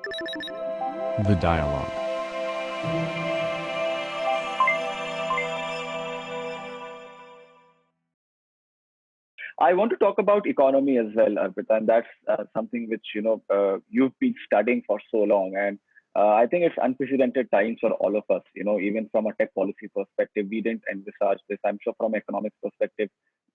The Dialogue. I want to talk about economy as well, Arpita, and that's something which you've been studying for so long, and I think it's unprecedented times for all of us. Even from a tech policy perspective, we didn't envisage this. I'm sure from economics perspective,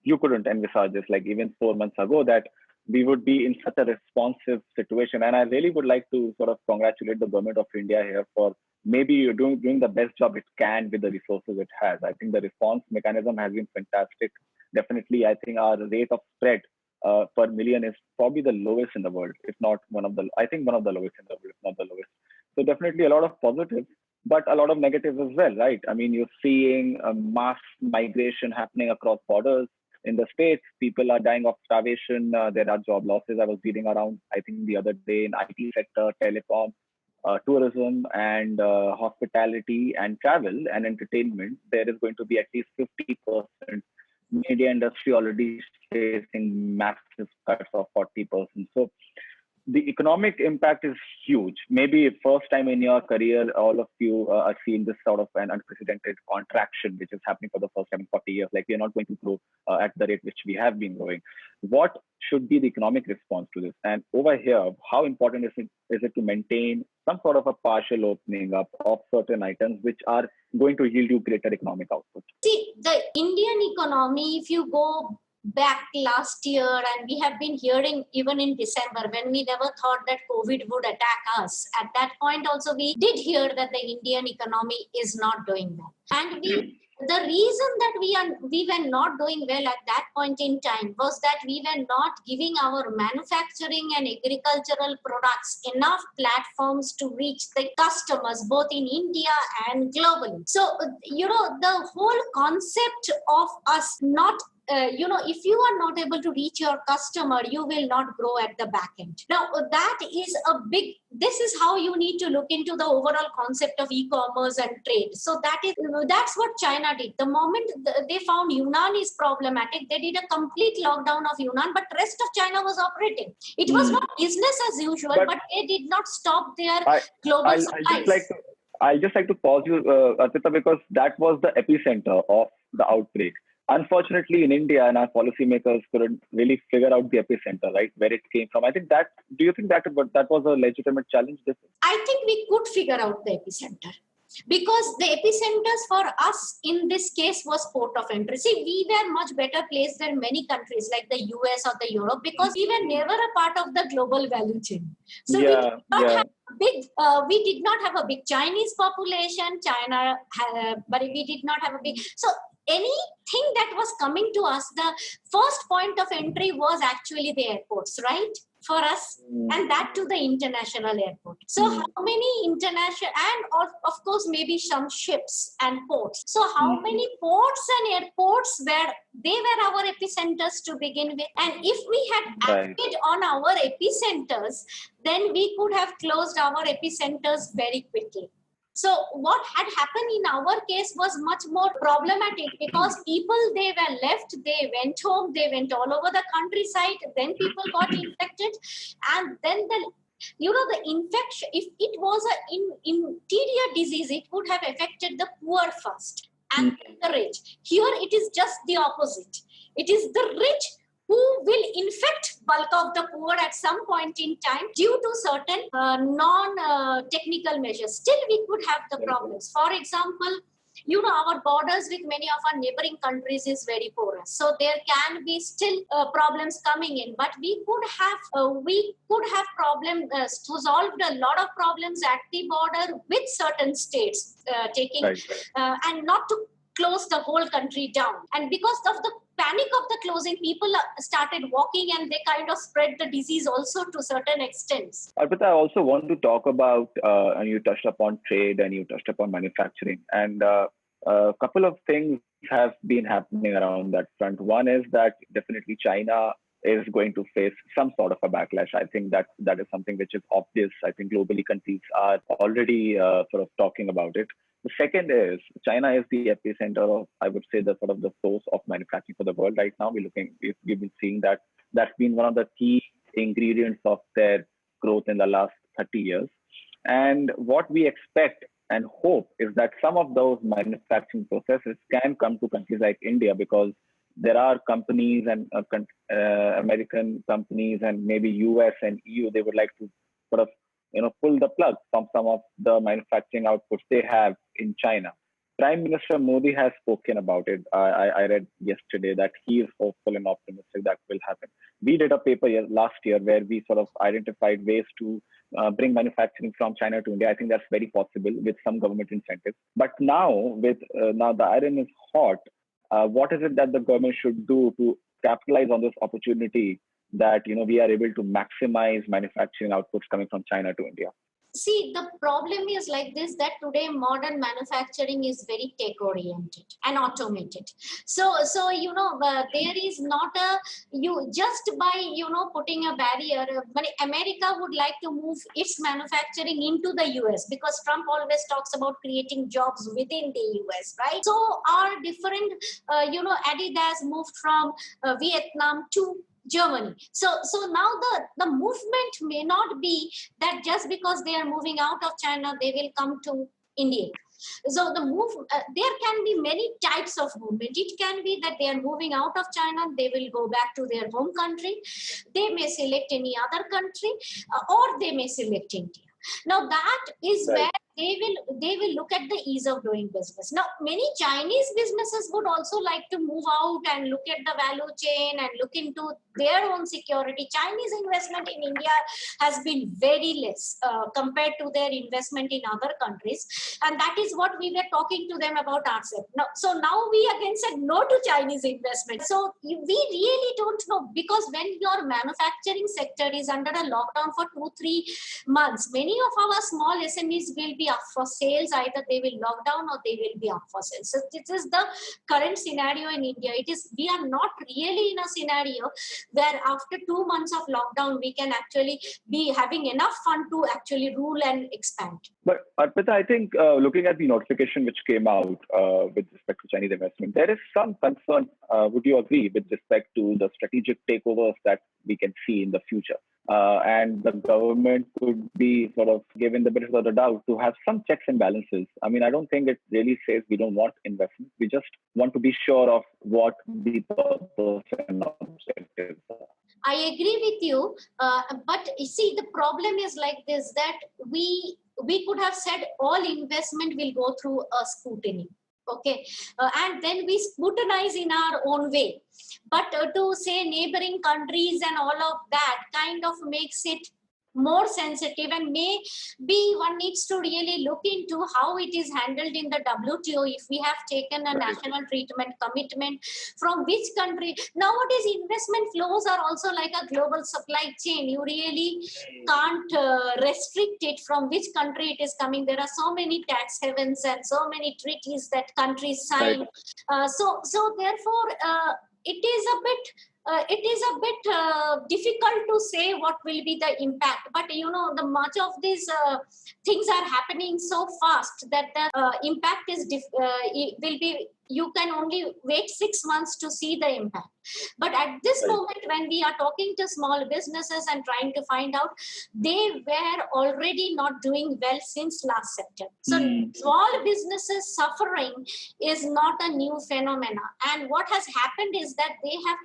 you couldn't envisage this. Like even 4 months ago, that we would be in such a responsive situation, and I really would like to sort of congratulate the government of India here for maybe doing the best job it can with the resources it has. I think the response mechanism has been fantastic. Definitely, I think our rate of spread per million is probably the lowest in the world, if not one of the, I think one of the lowest in the world, if not the lowest. So definitely a lot of positives, but a lot of negatives as well, right? I mean, you're seeing a mass migration happening across borders. In the States, people are dying of starvation. There are job losses. I was reading around, I think the other day in IT sector, telecom, tourism and hospitality and travel and entertainment, there is going to be at least 50%. Media industry already facing massive cuts of 40%. So the economic impact is huge. Maybe first time in your career, all of you are seeing this sort of an unprecedented contraction, which is happening for the first time in 40 years. Like we are not going to grow at the rate which we have been growing. What should be the economic response to this? And over here, how important is it to maintain some sort of a partial opening up of certain items which are going to yield you greater economic output? See, the Indian economy, if you go back last year, and we have been hearing even in December when we never thought that COVID would attack us. At that point, also, we did hear that the Indian economy is not doing well. And the reason that we were not doing well at that point in time was that we were not giving our manufacturing and agricultural products enough platforms to reach the customers both in India and globally. So the whole concept of us not if you are not able to reach your customer, you will not grow at the back end. Now, this is how you need to look into the overall concept of e-commerce and trade. So that's what China did. The moment they found Yunnan is problematic, they did a complete lockdown of Yunnan, but rest of China was operating. It was not business as usual, but they did not stop their global supplies. I'll just like to pause you, Arpita, because that was the epicenter of the outbreak. Unfortunately, in India, and our policymakers couldn't really figure out the epicenter, right, where it came from. I think that. Do you think that was a legitimate challenge? I think we could figure out the epicenter, because the epicenters for us in this case was port of entry. See, we were much better placed than many countries like the US or the Europe, because we were never a part of the global value chain. So we did not have a big Chinese population. But we did not have a big. So anything that was coming to us, the first point of entry was actually the airports, right? For us, and that to the international airport. So how many international, and of course maybe some ships and ports. So how many ports and airports they were our epicenters to begin with? And if we had acted on our epicenters, then we could have closed our epicenters very quickly. So what had happened in our case was much more problematic, because people, they were left, they went home, they went all over the countryside, then people got infected, and then the infection, if it was an interior disease, it would have affected the poor first and the rich. Here it is just the opposite. It is the rich who will infect bulk of the poor at some point in time due to certain non-technical measures. Still, we could have the problems. For example, our borders with many of our neighboring countries is very porous. So there can be still problems coming in, but we could have solved a lot of problems at the border with certain states and not to close the whole country down. And because of the panic of the closing, people started walking, and they kind of spread the disease also to certain extents. Arpita, I also want to talk about, and you touched upon trade and you touched upon manufacturing, and a couple of things have been happening around that front. One is that definitely China is going to face some sort of a backlash. I think that is something which is obvious. I think globally countries are already sort of talking about it. The second is China is the epicenter of, I would say, the sort of the source of manufacturing for the world right now. We've been seeing that that's been one of the key ingredients of their growth in the last 30 years. And what we expect and hope is that some of those manufacturing processes can come to countries like India, because there are companies and American companies and maybe US and EU, they would like to sort of pull the plug from some of the manufacturing outputs they have in China. Prime Minister Modi has spoken about it. I read yesterday that he is hopeful and optimistic that will happen. We did a paper last year where we sort of identified ways to bring manufacturing from China to India. I think that's very possible with some government incentives. But now, now the iron is hot. What is it that the government should do to capitalize on this opportunity that we are able to maximize manufacturing outputs coming from China to India? See, the problem is like this, that today modern manufacturing is very tech oriented and automated. So there is not just by putting a barrier. But America would like to move its manufacturing into the US, because Trump always talks about creating jobs within the US, right? So our different Adidas moved from Vietnam to Germany. So now the movement may not be that just because they are moving out of China, they will come to India. So there can be many types of movement. It can be that they are moving out of China, they will go back to their home country. They may select any other country, or they may select India. Now that is right, where they will look at the ease of doing business. Now, many Chinese businesses would also like to move out and look at the value chain and look into their own security. Chinese investment in India has been very less compared to their investment in other countries. And that is what we were talking to them about ourselves. So now we again said no to Chinese investment. So we really don't know, because when your manufacturing sector is under a lockdown for 2-3 months, many of our small SMEs will be up for sales. Either they will lock down or they will be up for sales. So this is the current scenario in India. We are not really in a scenario where after 2 months of lockdown, we can actually be having enough fun to actually rule and expand. But Arpita, I think looking at the notification which came out with respect to Chinese investment, there is some concern, would you agree, with respect to the strategic takeovers that we can see in the future? And the government could be sort of given the benefit of the doubt to have some checks and balances. I mean, I don't think it really says we don't want investment. We just want to be sure of what the purpose and objectives are. I agree with you. But you see, the problem is like this, that we could have said all investment will go through a scrutiny. Okay, and then we scrutinize in our own way. But to say neighboring countries and all of that kind of makes it more sensitive, and maybe one needs to really look into how it is handled in the WTO. If we have taken a national treatment commitment, from which country? Nowadays, investment flows are also like a global supply chain. You really can't restrict it from which country it is coming. There are so many tax havens and so many treaties that countries sign. Right. So therefore, it is a bit difficult to say what will be the impact. But the much of these things are happening so fast that the impact is will be. You can only wait 6 months to see the impact. But at this moment, when we are talking to small businesses and trying to find out, they were already not doing well since last September. So small businesses suffering is not a new phenomena. And what has happened is that they have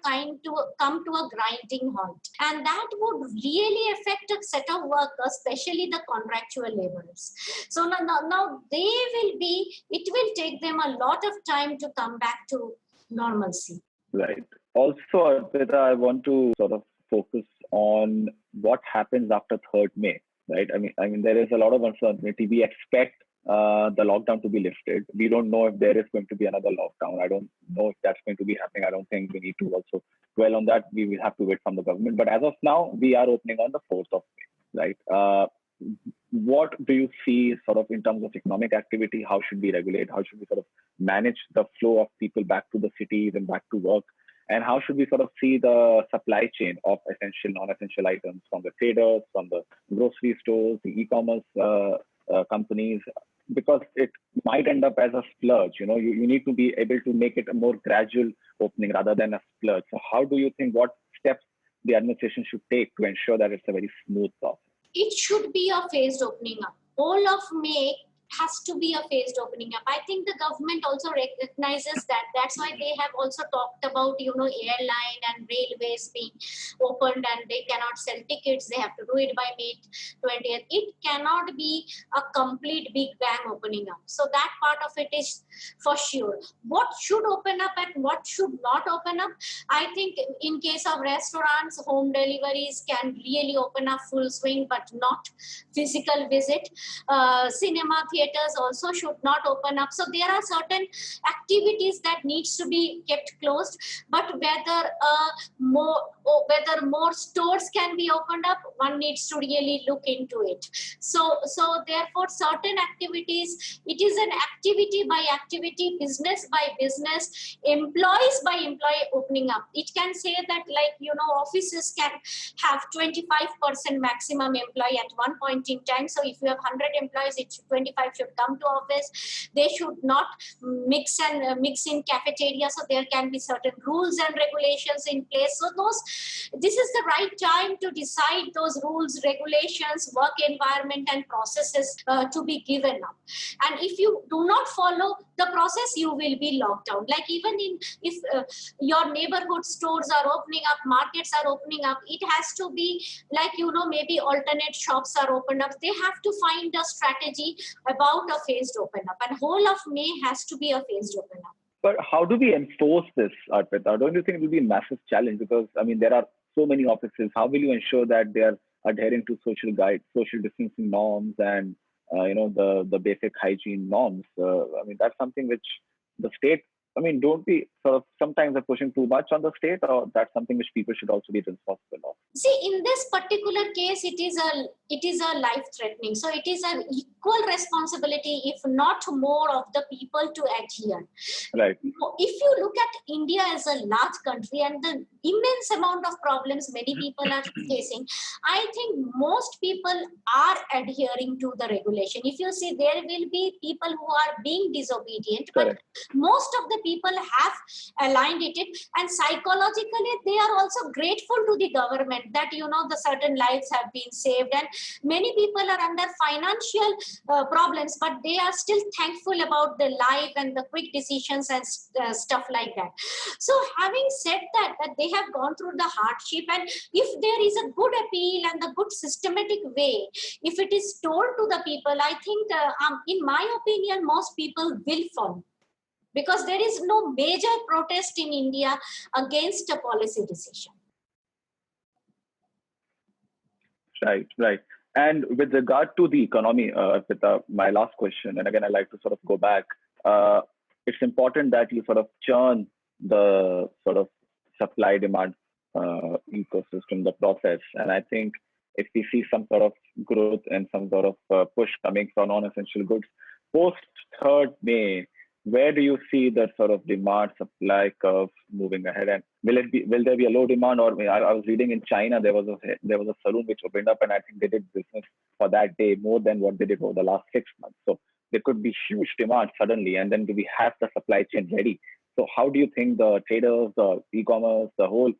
come to a grinding halt. And that would really affect a set of workers, especially the contractual laborers. So now it will take them a lot of time to come back to normalcy. Right. Also, Arpita, I want to sort of focus on what happens after 3rd May. Right. I mean, there is a lot of uncertainty. We expect the lockdown to be lifted. We don't know if there is going to be another lockdown. I don't know if that's going to be happening. I don't think we need to also dwell on that. We will have to wait from the government. But as of now, we are opening on the 4th of May. Right. What do you see sort of in terms of economic activity? How should we regulate? How should we sort of manage the flow of people back to the cities and back to work? And how should we sort of see the supply chain of essential, non-essential items from the traders, from the grocery stores, the e-commerce companies? Because it might end up as a splurge. You need to be able to make it a more gradual opening rather than a splurge. So how do you think, what steps the administration should take to ensure that it's a very smooth process? it should be a phased opening up. Whole of May has to be a phased opening up. I think the government also recognizes that. That's why they have also talked about, airline and railways being opened, and they cannot sell tickets. They have to do it by May 20th. It cannot be a complete big bang opening up. So that part of it is for sure. What should open up and what should not open up? I think in case of restaurants, home deliveries can really open up full swing, but not physical visit. Cinema theaters also should not open up. So there are certain activities that needs to be kept closed, but whether more stores can be opened up, one needs to really look into it. So therefore certain activities, it is an activity by activity, business by business, employees by employee opening up. It can say that, offices can have 25% maximum employee at one point in time. So if you have 100 employees, 25 should come to office. They should not mix in cafeteria. So there can be certain rules and regulations in place. So this is the right time to decide those rules, regulations, work environment, and processes to be given up. And if you do not follow the process, you will be locked down. Like even if your neighborhood stores are opening up, markets are opening up, it has to be like, maybe alternate shops are opened up. They have to find a strategy about a phased open up, and whole of May has to be a phased open up. But how do we enforce this, Arpita? Don't you think it will be a massive challenge? Because, there are so many offices. How will you ensure that they are adhering to social distancing norms and, the basic hygiene norms? That's something which the state, don't we sort of sometimes are pushing too much on the state, or that's something which people should also be responsible of? See, in this particular case, it is a life threatening. So it is an equal responsibility, if not more, of the people to adhere. Right. If you look at India as a large country and the immense amount of problems many people are facing, I think most people are adhering to the regulation. If you see, there will be people who are being disobedient, Correct. but most of the people have aligned it, and psychologically they are also grateful to the government that the certain lives have been saved, and many people are under financial problems, but they are still thankful about the life and the quick decisions and stuff like that. So having said that they have gone through the hardship, and if there is a good appeal and the good systematic way, if it is told to the people, I think in my opinion most people will follow, because there is no major protest in India against a policy decision. Right. And with regard to the economy, my last question, and again, I like to sort of go back. It's important that you sort of churn the sort of supply-demand ecosystem, the process. And I think if we see some sort of growth and some sort of push coming from non-essential goods, post 3rd May, where do you see the sort of demand supply curve moving ahead? And will there be a low demand? Or I was reading in China, there was a saloon which opened up, and I think they did business for that day more than what they did over the last 6 months. So there could be huge demand suddenly, and then do we have the supply chain ready? So how do you think the traders, the e-commerce, the whole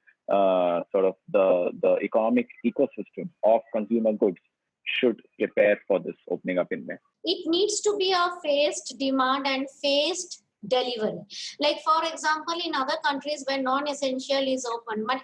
sort of the economic ecosystem of consumer goods should prepare for this opening up in May? It needs to be a phased demand and phased delivery. Like for example, in other countries where non-essential is open, but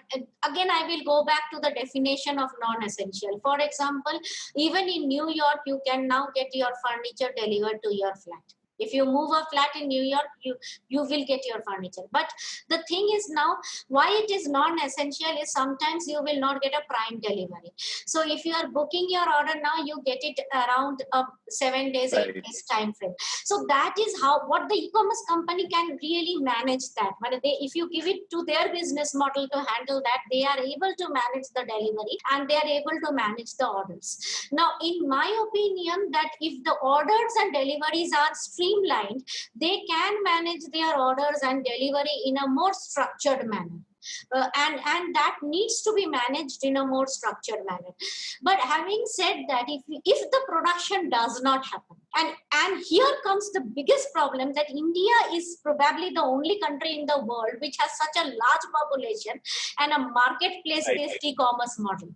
again I will go back to the definition of non-essential. For example, even in New York, you can now get your furniture delivered to your flat. If you move a flat in New York, you will get your furniture. But the thing is now, why it is non-essential is sometimes you will not get a prime delivery. So if you are booking your order now, you get it around 7 days, 8 days time frame. So that is what the e-commerce company can really manage that. But if you give it to their business model to handle that, they are able to manage the delivery and they are able to manage the orders. Now, in my opinion, that if the orders and deliveries are streamlined, they can manage their orders and delivery in a more structured manner. And that needs to be managed in a more structured manner. But having said that, if the production does not happen, and here comes the biggest problem, that India is probably the only country in the world which has such a large population and a marketplace-based e-commerce model.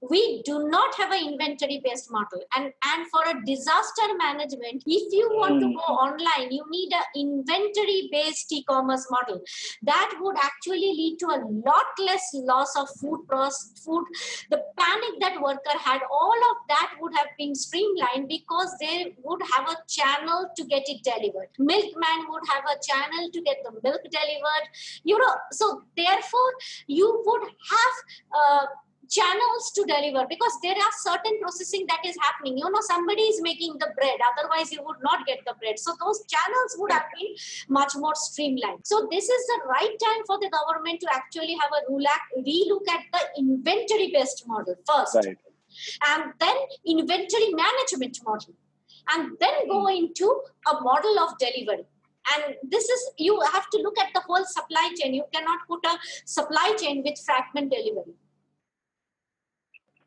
We do not have an inventory based model, and for a disaster management, if you want to go online, you need an inventory based e-commerce model that would actually lead to a lot less loss of food. The panic that worker had, all of that would have been streamlined because they would have a channel to get it delivered. Milkman would have a channel to get the milk delivered, so therefore you would have channels to deliver, because there are certain processing that is happening. Somebody is making the bread, otherwise you would not get the bread. So those channels would have been much more streamlined. So this is the right time for the government to actually have a relook at the inventory based model first, Right. and then inventory management model, and then go into a model of delivery. And this is, you have to look at the whole supply chain. You cannot put a supply chain with fragment delivery.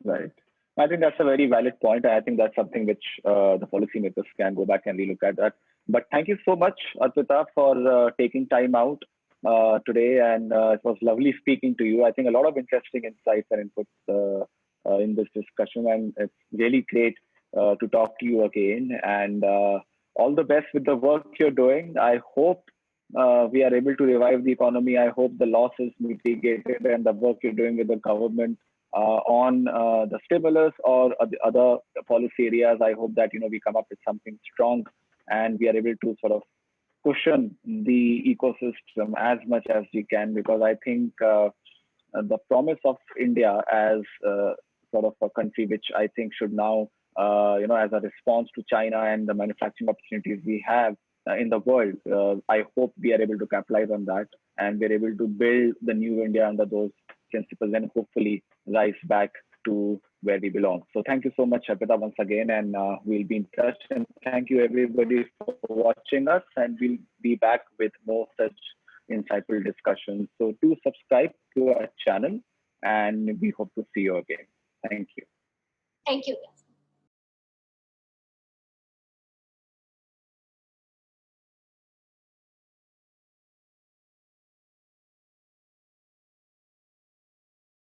Right. I think that's a very valid point. I think that's something which the policymakers can go back and relook at that. But thank you so much, Arpita, for taking time out today. And it was lovely speaking to you. I think a lot of interesting insights and inputs in this discussion. And it's really great to talk to you again. And all the best with the work you're doing. I hope we are able to revive the economy. I hope the loss is mitigated, and the work you're doing with the government on the stimulus or the other policy areas, I hope that we come up with something strong and we are able to sort of cushion the ecosystem as much as we can, because I think the promise of India as sort of a country which I think should now, as a response to China and the manufacturing opportunities we have in the world, I hope we are able to capitalize on that and we're able to build the new India under those principles and hopefully rise back to where we belong. So thank you so much, Arpita, once again, and we'll be in touch. And thank you everybody for watching us, and we'll be back with more such insightful discussions. So do subscribe to our channel, and we hope to see you again. Thank you. Thank you.